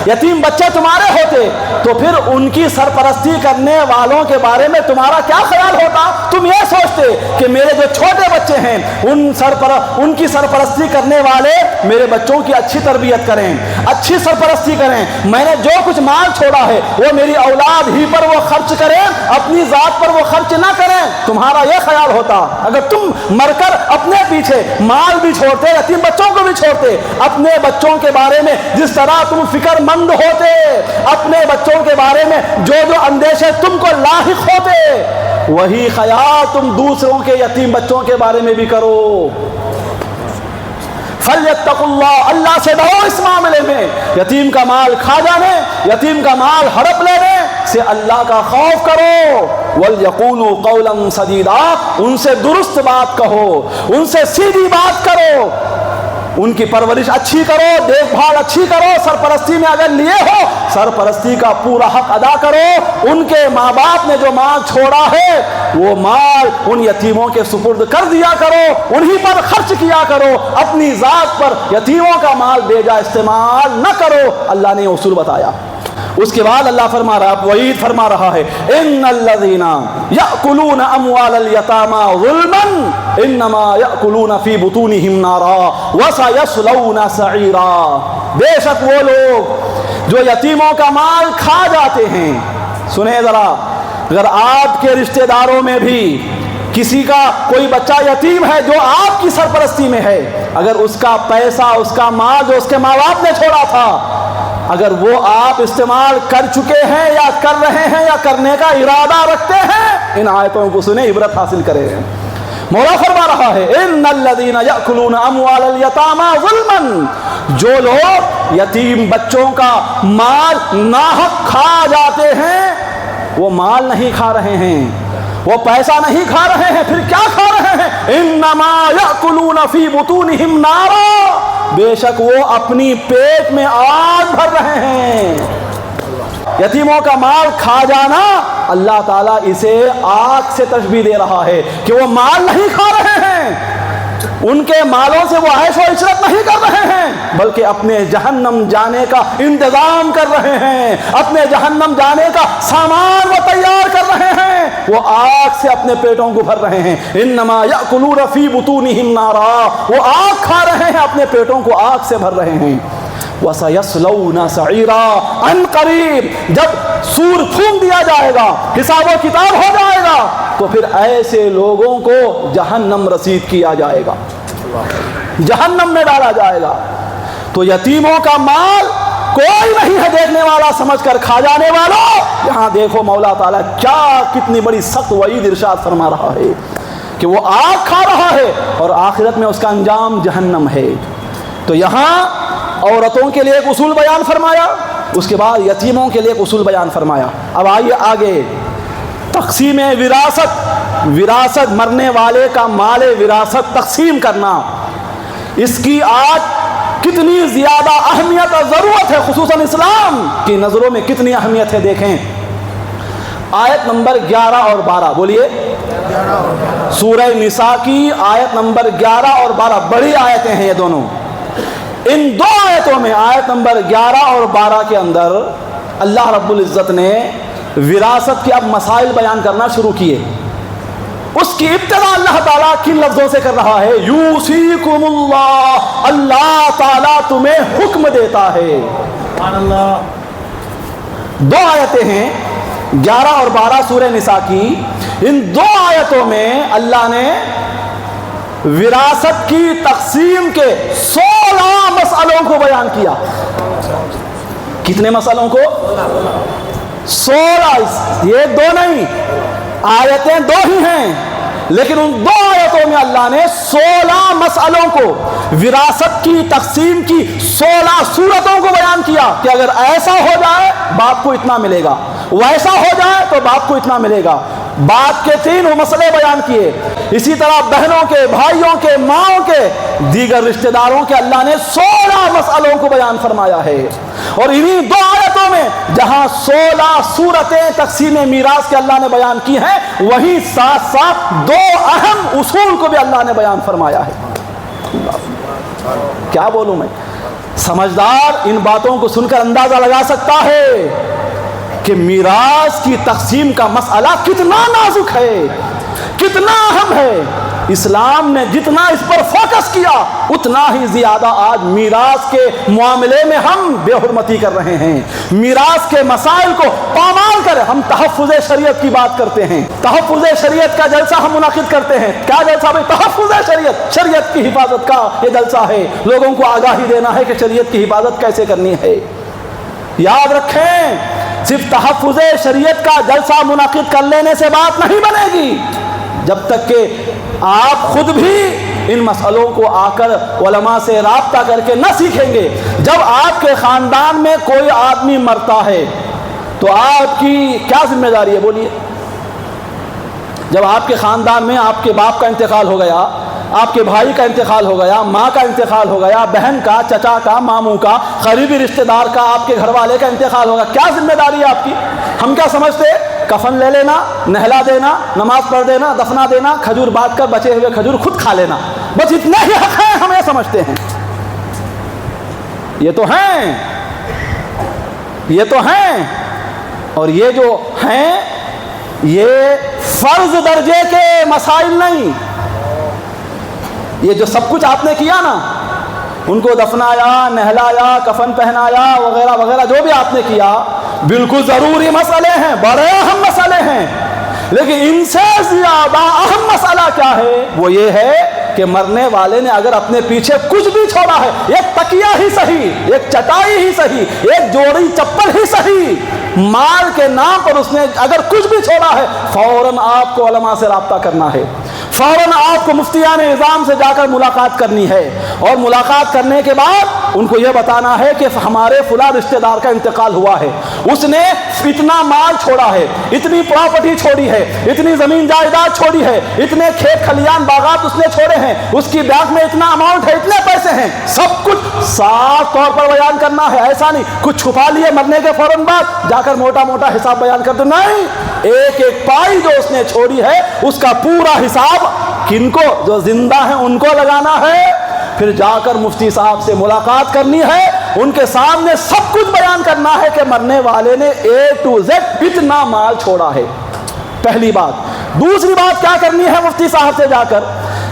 یتیم بچے تمہارے ہوتے، تو پھر ان کی سرپرستی کرنے والوں کے بارے میں تمہارا کیا خیال ہوتا؟ تم یہ سوچتے کہ میرے جو چھوٹے بچے ہیں ان کی سرپرستی کرنے والے میرے بچوں کی اچھی تربیت کریں، اچھی سرپرستی کریں، میں نے جو کچھ مال چھوڑا ہے وہ میری اولاد ہی پر وہ خرچ کریں، اپنی ذات پر وہ خرچ نہ کریں۔ تمہارا یہ خیال ہوتا اگر تم مر کر اپنے پیچھے مال بھی چھوڑتے، یتیم بچوں کو بھی چھوڑتے، اپنے بچوں کے بارے میں جس طرح تم فکر مند ہوتے، اپنے بچوں کے بارے میں جو اندیشے تم کو لاحق ہوتے، وہی خیال تم دوسروں کے یتیم بچوں کے بارے میں بھی کرو۔ فَلْيَتَّقُوا اللَّهَ، اللہ سے ڈرو اس معاملے میں، یتیم کا مال کھا جانے، یتیم کا مال ہڑپ لینے سے اللہ کا خوف کرو۔ وَلْيَقُولُوا قَوْلًا سَدِيدًا، ان سے درست بات کہو، ان سے سیدھی بات کرو، ان کی پرورش اچھی کرو، دیکھ بھال اچھی کرو، سرپرستی میں اگر لیے ہو سرپرستی کا پورا حق ادا کرو، ان کے ماں باپ نے جو مال چھوڑا ہے وہ مال ان یتیموں کے سپرد کر دیا کرو، انہی پر خرچ کیا کرو، اپنی ذات پر یتیموں کا مال بے جا استعمال نہ کرو۔ اللہ نے اصول بتایا۔ اس کے بعد اللہ فرما رہا ہے، وعید فرما رہا ہے، ان الذین یأکلون اموال الیتامی ظلما انما یأکلون فی بطونہم نارا وسیصلون سعیرا، بے شک وہ لوگ جو یتیموں کا مال کھا جاتے ہیں۔ سنیں ذرا، اگر آپ کے رشتہ داروں میں بھی کسی کا کوئی بچہ یتیم ہے جو آپ کی سرپرستی میں ہے، اگر اس کا پیسہ، اس کا مال جو اس کے ماں باپ نے چھوڑا تھا، اگر وہ آپ استعمال کر چکے ہیں یا کر رہے ہیں یا کرنے کا ارادہ رکھتے ہیں، ان آیتوں کو سنیں، عبرت حاصل کریں۔ مولا فرما رہا ہے، ان الذین یأکلون اموال الیتامی ظلما، جو لوگ یتیم بچوں کا مال ناحق کھا جاتے ہیں، وہ مال نہیں کھا رہے ہیں، وہ پیسہ نہیں کھا رہے ہیں، پھر کیا کھا رہے ہیں؟ انما یأکلون فی بطونہم نارا، بے شک وہ اپنی پیٹ میں آگ بھر رہے ہیں۔ یتیموں کا مال کھا جانا، اللہ تعالیٰ اسے آگ سے تشبیہ دے رہا ہے کہ وہ مال نہیں کھا رہے ہیں، ان کے مالوں سے وہ عیش و عشرت نہیں کر رہے ہیں، بلکہ اپنے جہنم جانے کا انتظام کر رہے ہیں، اپنے جہنم جانے کا سامان وہ تیار کر رہے ہیں، وہ آگ سے اپنے پیٹوں کو بھر رہے ہیں۔ انما یأکلون فی بطونہم نارا، وہ آگ کھا رہے ہیں، اپنے پیٹوں کو آگ سے بھر رہے ہیں۔ وَسَيَصْلَوْنَ سَعِيرًا، ان قریب جب سور پھونک دیا جائے گا، حساب و کتاب ہو جائے گا، تو پھر ایسے لوگوں کو جہنم رسید کیا جائے گا، جہنم میں ڈالا جائے گا۔ تو یتیموں کا مال کوئی نہیں ہے دیکھنے والا سمجھ کر کھا جانے والا۔ یہاں دیکھو مولا تعالیٰ کیا کتنی بڑی سخت وعید ارشاد فرما رہا ہے کہ وہ آگ کھا رہا ہے اور آخرت میں اس کا انجام جہنم ہے۔ تو یہاں عورتوں کے لیے ایک اصول بیان فرمایا، اس کے بعد یتیموں کے لیے ایک اصول بیان فرمایا۔ اب آئیے آگے، تقسیم وراثت، مرنے والے کا مال وراثت تقسیم کرنا، اس کی آج کتنی زیادہ اہمیت اور ضرورت ہے، خصوصاً اسلام کی نظروں میں کتنی اہمیت ہے۔ دیکھیں آیت نمبر 11 اور 12، بولیے، سورہ نساء کی آیت نمبر 11 اور 12، بڑی آیتیں ہیں یہ دونوں۔ ان دو آیتوں میں، آیت نمبر 11 اور 12 کے اندر اللہ رب العزت نے وراثت کے اب مسائل بیان کرنا شروع کیے۔ اس کی ابتدا اللہ تعالیٰ کن لفظوں سے کر رہا ہے؟ یوصیکم اللہ، اللہ تعالیٰ تمہیں حکم دیتا ہے۔ سبحان اللہ۔ دو آیتیں ہیں 11 اور 12 سورہ نساء کی، ان دو آیتوں میں اللہ نے وراثت کی تقسیم کے 16 مسئلوں کو بیان کیا۔ کتنے مسئلوں کو؟ 16۔ یہ دو نہیں، آیتیں دو ہی ہیں، لیکن ان دو آیتوں میں اللہ نے 16 مسئلوں کو، وراثت کی تقسیم کی 16 صورتوں کو بیان کیا کہ اگر ایسا ہو جائے باپ کو اتنا ملے گا، ویسا ہو جائے تو باپ کو اتنا ملے گا۔ باپ کے 3 مسئلے بیان کیے، اسی طرح بہنوں کے، بھائیوں کے، ماؤں کے، دیگر رشتہ داروں کے اللہ نے 16 مسئلوں کو بیان فرمایا ہے۔ اور انہی 2 آیتوں میں جہاں 16 صورتیں تقسیم میراث کے اللہ نے بیان کی ہیں، وہیں ساتھ ساتھ 2 اہم اصول کو بھی اللہ نے بیان فرمایا ہے۔ کیا بولوں میں؟ سمجھدار ان باتوں کو سن کر اندازہ لگا سکتا ہے کہ میراث کی تقسیم کا مسئلہ کتنا نازک ہے، کتنا اہم ہے۔ اسلام نے جتنا اس پر فوکس کیا اتنا ہی زیادہ آج میراث کے معاملے میں ہم بے حرمتی کر رہے ہیں۔ میراث کے مسائل کو پامال کر ہم تحفظ شریعت کی بات کرتے ہیں، تحفظ شریعت کا جلسہ ہم منعقد کرتے ہیں۔ کیا جلسہ بھائی؟ تحفظ شریعت، شریعت کی حفاظت کا یہ جلسہ ہے۔ لوگوں کو آگاہی دینا ہے کہ شریعت کی حفاظت کیسے کرنی ہے۔ یاد رکھیں، صرف تحفظ شریعت کا جلسہ منعقد کر لینے سے بات نہیں بنے گی جب تک کہ آپ خود بھی ان مسئلوں کو آ کر علماء سے رابطہ کر کے نہ سیکھیں گے۔ جب آپ کے خاندان میں کوئی آدمی مرتا ہے تو آپ کی کیا ذمہ داری ہے؟ بولیے۔ جب آپ کے خاندان میں آپ کے باپ کا انتقال ہو گیا، آپ کے بھائی کا انتقال ہو گیا، ماں کا انتقال ہو گیا، بہن کا، چچا کا، ماموں کا، قریبی رشتہ دار کا، آپ کے گھر والے کا انتقال ہوگا، کیا ذمہ داری ہے آپ کی؟ ہم کیا سمجھتے؟ کفن لے لینا، نہلا دینا، نماز پڑھ دینا، دفنا دینا، کھجور بانٹ کر بچے ہوئے کھجور خود کھا لینا، بس اتنا ہی حق ہے، ہم یہ سمجھتے ہیں۔ یہ تو ہیں، یہ تو ہیں، اور یہ جو ہیں یہ فرض درجے کے مسائل نہیں۔ یہ جو سب کچھ آپ نے کیا نا، ان کو دفنایا، نہلایا، کفن پہنایا وغیرہ وغیرہ جو بھی آپ نے کیا، بالکل ضروری مسئلے ہیں، بڑے اہم مسئلے ہیں، لیکن ان سے زیادہ اہم مسئلہ کیا ہے؟ وہ یہ ہے کہ مرنے والے نے اگر اپنے پیچھے کچھ بھی چھوڑا ہے، ایک تکیہ ہی صحیح، ایک چٹائی ہی صحیح، ایک جوڑی چپل ہی صحیح، مال کے نام پر اس نے اگر کچھ بھی چھوڑا ہے، فوراً آپ کو علماء سے رابطہ کرنا ہے، فوراً آپ کو مفتیان نظام سے جا کر ملاقات کرنی ہے، اور ملاقات کرنے کے بعد ان کو یہ بتانا ہے کہ ہمارے فلاں رشتہ دار کا انتقال ہوا ہے، اس نے اتنا مال چھوڑا ہے، اتنی پراپرٹی چھوڑی ہے، اتنی زمین جائیداد چھوڑی ہے، اتنے کھیت کھلیان باغات اس نے چھوڑے ہیں، اس کی بینک میں اتنا اماؤنٹ ہے، اتنے پیسے ہیں، سب کچھ صاف طور پر بیان کرنا ہے۔ ایسا نہیں کچھ چھپا لیے مرنے کے فوراً بعد جا کر موٹا موٹا حساب بیان کر دو، نہیں، ایک ایک پائی جو اس نے چھوڑی ہے اس کا پورا حساب کن کو؟ جو زندہ ہیں ان کو لگانا ہے، پھر جا کر مفتی صاحب سے ملاقات کرنی ہے، ان کے سامنے سب کچھ بیان کرنا ہے کہ مرنے والے نے A to Z اتنا مال چھوڑا ہے۔ پہلی بات۔ دوسری بات کیا کرنی ہے مفتی صاحب سے جا کر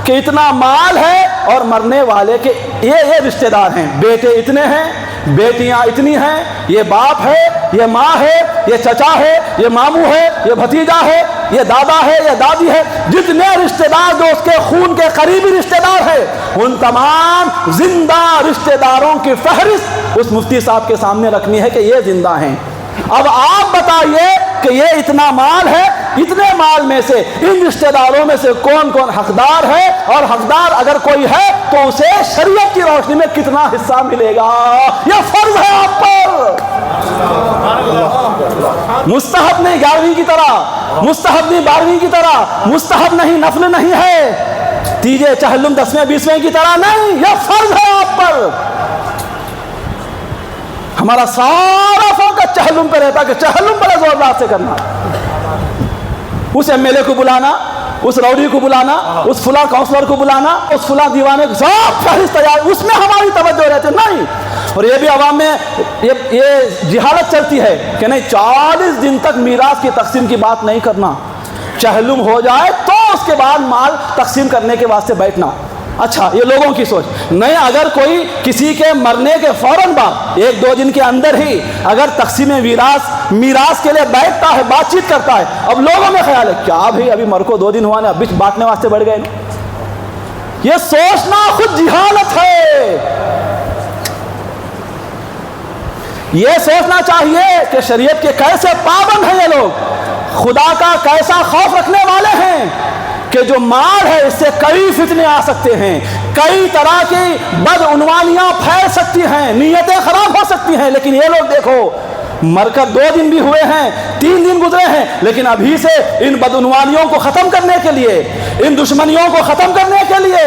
کہ اتنا مال ہے اور مرنے والے کے یہ رشتہ دار ہیں، بیٹے اتنے ہیں، بیٹیاں اتنی ہیں، یہ باپ ہے، یہ ماں ہے، یہ چچا ہے، یہ ماموں ہے، یہ بھتیجا ہے، یہ دادا ہے، یہ دادی ہے، جتنے رشتہ دار جو اس کے خون کے قریبی رشتہ دار ہیں، ان تمام زندہ رشتہ داروں کی فہرست اس مفتی صاحب کے سامنے رکھنی ہے کہ یہ زندہ ہیں۔ اب آپ بتائیے کہ یہ اتنا مال ہے، اتنے مال میں سے ان رشتہ داروں میں سے کون کون حقدار ہے، اور حقدار اگر کوئی ہے تو اسے شریعت کی روشنی میں کتنا حصہ ملے گا؟ یہ فرض ہے آپ پر، مستحب نہیں 11ویں کی طرح، مستحب نہیں 12ویں کی طرح، مستحب نہیں نفل نہیں ہے، تیجے چہلم 10ویں 20ویں کی طرح نہیں، یہ فرض ہے آپ پر۔ ہمارا سارا فوکس چہلم پہ رہتا کہ چہلم بڑے زوردار سے کرنا، اس ایم ایل اے کو بلانا، اس روڈی کو بلانا، اس فلاں کاؤنسلر کو بلانا، اس فلاں دیوانے کو، سب فہرست تیار، اس میں ہماری توجہ رہتی نہیں۔ اور یہ بھی عوام میں یہ جہالت چلتی ہے کہ نہیں 40 دن تک میراث کی تقسیم کی بات نہیں کرنا، چہلم ہو جائے تو اس کے بعد مال تقسیم کرنے کے واسطے بیٹھنا۔ اچھا، یہ لوگوں کی سوچ نہیں، اگر کوئی کسی کے مرنے کے فوراً بعد 1-2 دن کے اندر ہی اگر تقسیم میراث کے لیے بیٹھتا ہے، بات چیت کرتا ہے، اب لوگوں میں خیال ہے کیا بھائی ابھی مر کو 2 دن ہوا نا، اب بانٹنے واسطے بڑھ گئے نا، یہ سوچنا خود جہالت ہے۔ یہ سوچنا چاہیے کہ شریعت کے کیسے پابند ہیں یہ لوگ، خدا کا کیسا خوف رکھنے والے ہیں کہ کہ جو مال ہے اس سے کئی فتنے آ سکتے ہیں، کئی طرح کی بدعنوانیاں پھیل سکتی ہیں، نیتیں خراب ہو سکتی ہیں، لیکن یہ لوگ دیکھو مر کر 2 دن بھی ہوئے ہیں، 3 دن گزرے ہیں، لیکن ابھی سے ان بدعنوانیوں کو ختم کرنے کے لیے، ان دشمنیوں کو ختم کرنے کے لیے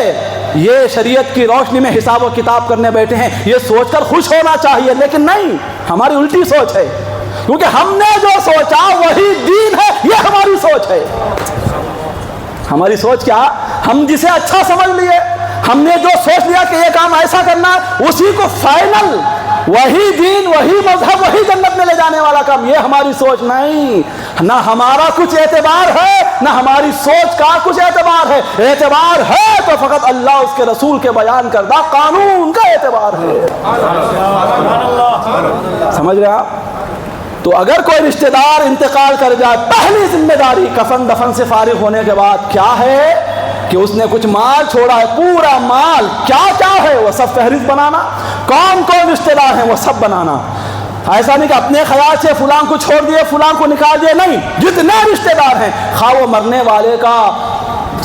یہ شریعت کی روشنی میں حساب و کتاب کرنے بیٹھے ہیں۔ یہ سوچ کر خوش ہونا چاہیے، لیکن نہیں، ہماری الٹی سوچ ہے، کیونکہ ہم نے جو سوچا وہی دین ہے، یہ ہماری سوچ ہے۔ ہماری سوچ کیا؟ ہم جسے اچھا سمجھ لیے، ہم نے جو سوچ لیا کہ یہ کام ایسا کرنا ہے، اسی کو فائنل، وہی دین، وہی مذہب، وہی جنت میں لے جانے والا کام، یہ ہماری سوچ نہیں۔ نہ ہمارا کچھ اعتبار ہے، نہ ہماری سوچ کا کچھ اعتبار ہے۔ اعتبار ہے تو فقط اللہ اس کے رسول کے بیان کردہ قانون کا اعتبار ہے۔ سمجھ رہے آپ؟ تو اگر کوئی رشتہ دار انتقال کر جائے، پہلی ذمہ داری کفن دفن سے فارغ ہونے کے بعد کیا ہے کہ اس نے کچھ مال چھوڑا ہے، پورا مال کیا کیا ہے وہ سب فہرست بنانا، کون کون رشتہ دار ہیں وہ سب بنانا۔ ایسا نہیں کہ اپنے خیال سے فلاں کو چھوڑ دیے، فلاں کو نکال دیے، نہیں، جتنے رشتہ دار ہیں، خواہ وہ مرنے والے کا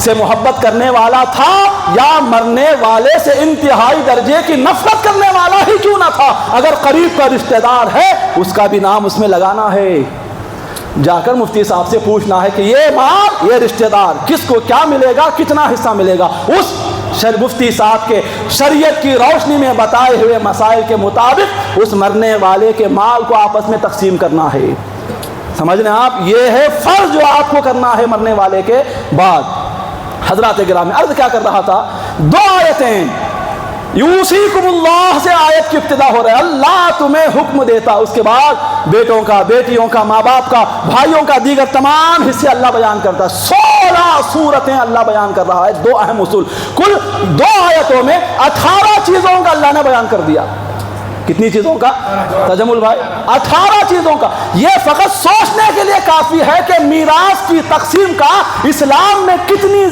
سے محبت کرنے والا تھا یا مرنے والے سے انتہائی درجے کی نفرت کرنے والا ہی کیوں نہ تھا، اگر قریب کا رشتہ دار ہے اس کا بھی نام اس میں لگانا ہے۔ جا کر مفتی صاحب سے پوچھنا ہے کہ یہ مال، یہ رشتہ دار کس کو کیا ملے گا، کتنا حصہ ملے گا، اس مفتی صاحب کے شریعت کی روشنی میں بتائے ہوئے مسائل کے مطابق اس مرنے والے کے مال کو آپس میں تقسیم کرنا ہے۔ سمجھ لیں آپ، یہ ہے فرض جو آپ کو کرنا ہے مرنے والے کے بعد۔ حضرات گرامی، عرض کیا کر رہا تھا، 2 آیتیں یوصیکم اللہ سے آیت کی ابتدا ہو رہا ہے، اللہ تمہیں حکم دیتا، اس کے بعد بیٹوں کا، بیٹیوں کا، ماں باپ کا، بھائیوں کا، دیگر تمام حصے اللہ بیان کرتا ہے۔ 16 صورتیں اللہ بیان کر رہا ہے، 2 اہم اصول، کل 2 آیتوں میں 18 چیزوں کا اللہ نے بیان کر دیا۔ کتنی چیزوں کا؟ تجمل بھائی، 18 چیزوں کا۔ یہ فقط سوچنے کے لیے کافی ہے کہ میراث کی تقسیم کا اسلام میں کتنی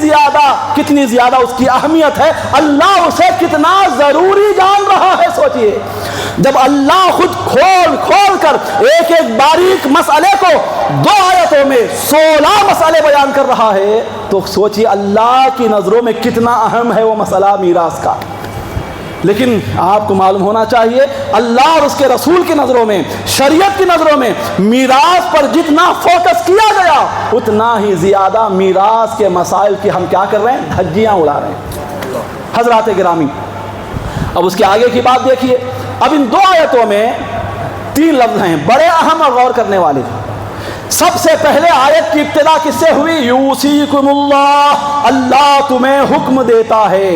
زیادہ اس کی اہمیت ہے، اللہ اسے کتنا ضروری جان رہا ہے۔ سوچئے، جب اللہ خود کھول کر ایک ایک باریک مسئلے کو 2 آیتوں میں 16 مسئلے بیان کر رہا ہے، تو سوچئے اللہ کی نظروں میں کتنا اہم ہے وہ مسئلہ میراث کا۔ لیکن آپ کو معلوم ہونا چاہیے، اللہ اور اس کے رسول کی نظروں میں، شریعت کی نظروں میں میراث پر جتنا فوکس کیا گیا، اتنا ہی زیادہ میراث کے مسائل کی ہم کیا کر رہے ہیں، دھجیاں اڑا رہے ہیں۔ حضرات گرامی، اب اس کے آگے کی بات دیکھیے۔ اب ان 2 آیتوں میں 3 لفظ ہیں بڑے اہم اور غور کرنے والے۔ سب سے پہلے آیت کی ابتدا کس سے ہوئی؟ یوصیکم اللہ، اللہ تمہیں حکم دیتا ہے۔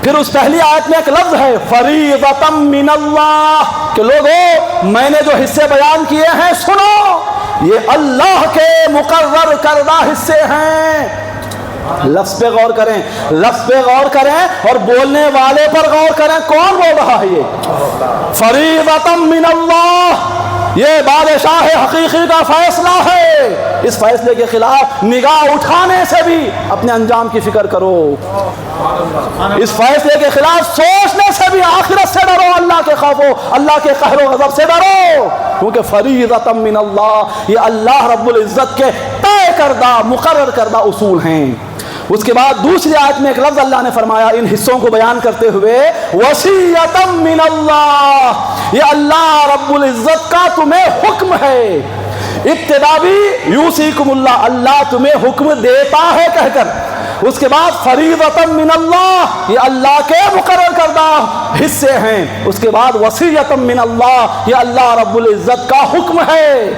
پھر اس پہلی آیت میں ایک لفظ ہے فریضۃ من اللہ، کہ لوگوں میں نے جو حصے بیان کیے ہیں سنو، یہ اللہ کے مقرر کردہ حصے ہیں۔ لفظ پہ غور کریں، لفظ پہ غور کریں اور بولنے والے پر غور کریں، کون بول رہا ہے یہ؟ فریضۃ من اللہ، یہ بادشاہ حقیقی کا فیصلہ ہے۔ اس فیصلے کے خلاف نگاہ اٹھانے سے بھی اپنے انجام کی فکر کرو، اس فیصلے کے خلاف سوچنے سے بھی آخرت سے ڈرو، اللہ کے خوف و اللہ کے قہر و غضب سے ڈرو، کیونکہ فریضۃ من اللہ، یہ اللہ رب العزت کے طے کردہ مقرر کردہ اصول ہیں۔ اس کے بعد دوسری آیت میں ایک لفظ اللہ نے فرمایا ان حصوں کو بیان کرتے ہوئے، وصیۃ من اللہ، یہ اللہ رب العزت کا تمہیں حکم ہے۔ ابتدا بھی یوصیکم اللہ، اللہ تمہیں حکم دیتا ہے کہہ کر، اس کے بعد فریضۃ من اللہ، یہ اللہ کے مقرر کردہ حصے ہیں، اس کے بعد وصیۃ من اللہ، یہ اللہ رب العزت کا حکم ہے۔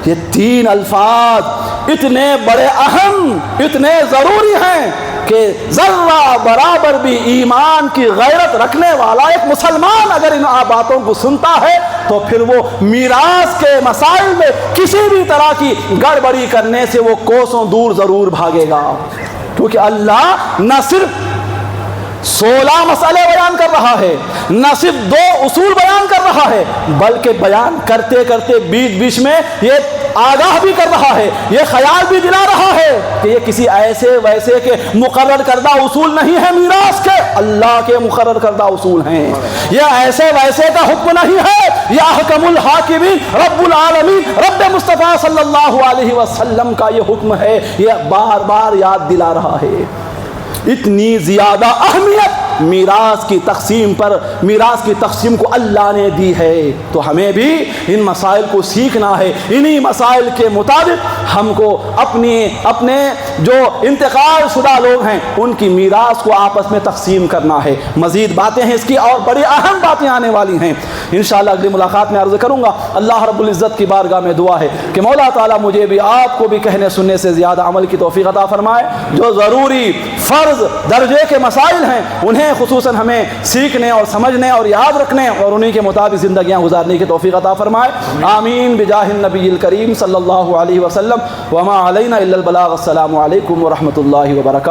یہ 3 الفاظ اتنے بڑے اہم، اتنے ضروری ہیں کہ ذرہ برابر بھی ایمان کی غیرت رکھنے والا ایک مسلمان اگر ان باتوں کو سنتا ہے تو پھر وہ میراث کے مسائل میں کسی بھی طرح کی گڑبڑی کرنے سے وہ کوسوں دور ضرور بھاگے گا، کیونکہ اللہ نہ صرف 16 مسئلے بیان کر رہا ہے، نہ صرف 2 اصول بیان کر رہا ہے، بلکہ بیان کرتے کرتے بیچ بیچ میں یہ آگاہ بھی کر رہا ہے، یہ خیال بھی دلا رہا ہے کہ یہ کسی ایسے ویسے کے مقرر کردہ اصول نہیں ہے، میراث کے اللہ کے مقرر کردہ اصول ہیں، یہ ایسے ویسے کا حکم نہیں ہے یا احکم الحاکمین رب العالمین رب مصطفیٰ صلی اللہ علیہ وسلم کا یہ حکم ہے، یہ بار بار یاد دلا رہا ہے۔ اتنی زیادہ اہمیت میراث کی تقسیم پر، میراث کی تقسیم کو اللہ نے دی ہے، تو ہمیں بھی ان مسائل کو سیکھنا ہے۔ انہی مسائل کے مطابق ہم کو اپنے جو انتقال شدہ لوگ ہیں ان کی میراث کو آپس میں تقسیم کرنا ہے۔ مزید باتیں ہیں اس کی، اور بڑی اہم باتیں آنے والی ہیں انشاءاللہ اگلی ملاقات میں عرض کروں گا۔ اللہ رب العزت کی بارگاہ میں دعا ہے کہ مولا تعالیٰ مجھے بھی آپ کو بھی کہنے سننے سے زیادہ عمل کی توفیق عطا فرمائے۔ جو ضروری فرض درجے کے مسائل ہیں انہیں خصوصاً ہمیں سیکھنے اور سمجھنے اور یاد رکھنے اور انہی کے مطابق زندگیاں گزارنے کی توفیق عطا فرمائے۔ آمین بجاہ النبی الکریم صلی اللہ علیہ وسلم۔ وما علینا الا البلاغ۔ السلام علیکم ورحمۃ اللہ وبرکاتہ۔